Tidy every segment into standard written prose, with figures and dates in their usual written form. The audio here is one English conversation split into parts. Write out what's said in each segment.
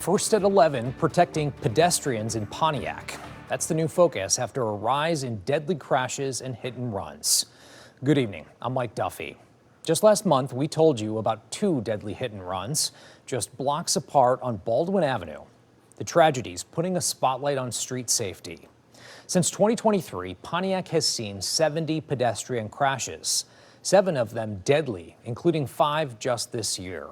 First at 11, protecting pedestrians in Pontiac. That's the new focus after a rise in deadly crashes and hit and runs. Good evening, I'm Mike Duffy. Just last month, we told you about 2 deadly hit and runs just blocks apart on Baldwin Avenue. The tragedies putting a spotlight on street safety. Since 2023, Pontiac has seen 70 pedestrian crashes, 7 of them deadly, including 5 just this year.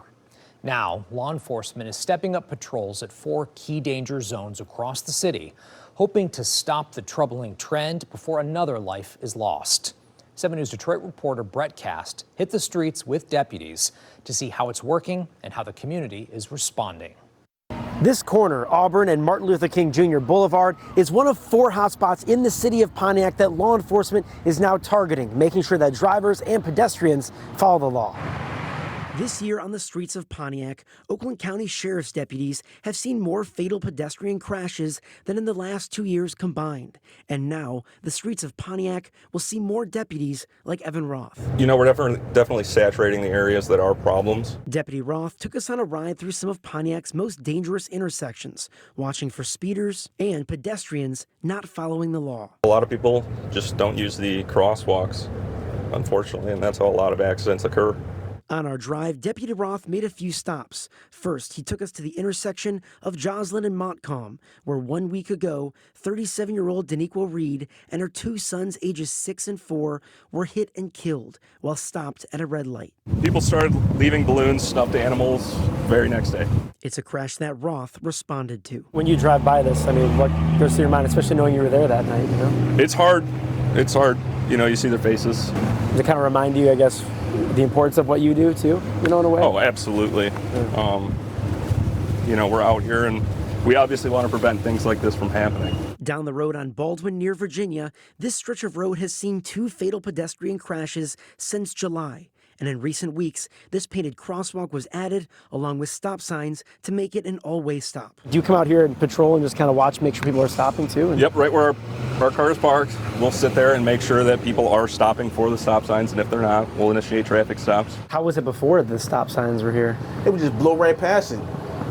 Now, law enforcement is stepping up patrols at 4 key danger zones across the city, hoping to stop the troubling trend before another life is lost. 7 News Detroit reporter Brett Cast hit the streets with deputies to see how it's working and how the community is responding. This corner, Auburn and Martin Luther King Jr. Boulevard, is one of 4 hotspots in the city of Pontiac that law enforcement is now targeting, making sure that drivers and pedestrians follow the law. This year on the streets of Pontiac, Oakland County Sheriff's deputies have seen more fatal pedestrian crashes than in the last 2 years combined. And now, the streets of Pontiac will see more deputies like Evan Roth. You know, we're definitely saturating the areas that are problems. Deputy Roth took us on a ride through some of Pontiac's most dangerous intersections, watching for speeders and pedestrians not following the law. A lot of people just don't use the crosswalks, unfortunately, and that's how a lot of accidents occur. On our drive, Deputy Roth made a few stops. First, he took us to the intersection of Joslin and Montcalm, where 1 week ago, 37-year-old Daniqua Reed and her 2 sons, ages 6 and 4, were hit and killed while stopped at a red light. People started leaving balloons, stuffed animals, very next day. It's a crash that Roth responded to. When you drive by this, I mean, what goes through your mind, especially knowing you were there that night, you know? It's hard. It's hard. You know, you see their faces. Does it kind of remind you, I guess, the importance of what you do too, you know, in a way? Oh, absolutely. You know, we're out here and we obviously want to prevent things like this from happening. Down the road on Baldwin near Virginia, this stretch of road has seen 2 fatal pedestrian crashes since July. And in recent weeks, this painted crosswalk was added along with stop signs to make it an all-way stop. Do you come out here and patrol and just kind of watch, make sure people are stopping too? Yep, right where our car is parked. We'll sit there and make sure that people are stopping for the stop signs, and if they're not, we'll initiate traffic stops. How was it before the stop signs were here? They would just blow right past it.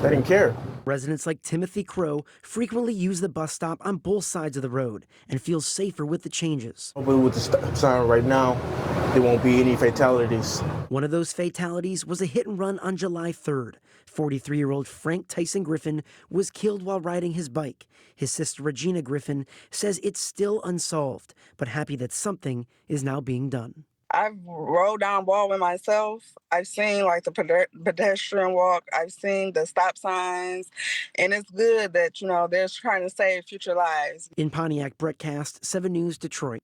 They didn't care. Residents like Timothy Crow frequently use the bus stop on both sides of the road and feel safer with the changes. But with the stop sign right now, there won't be any fatalities. One of those fatalities was a hit and run on July 3rd. 43-year-old Frank Tyson Griffin was killed while riding his bike. His sister Regina Griffin says it's still unsolved, but happy that something is now being done. I've rode down Baldwin myself. I've seen like the pedestrian walk. I've seen the stop signs. And it's good that, you know, they're trying to save future lives. In Pontiac, Brett Cast, 7 News, Detroit.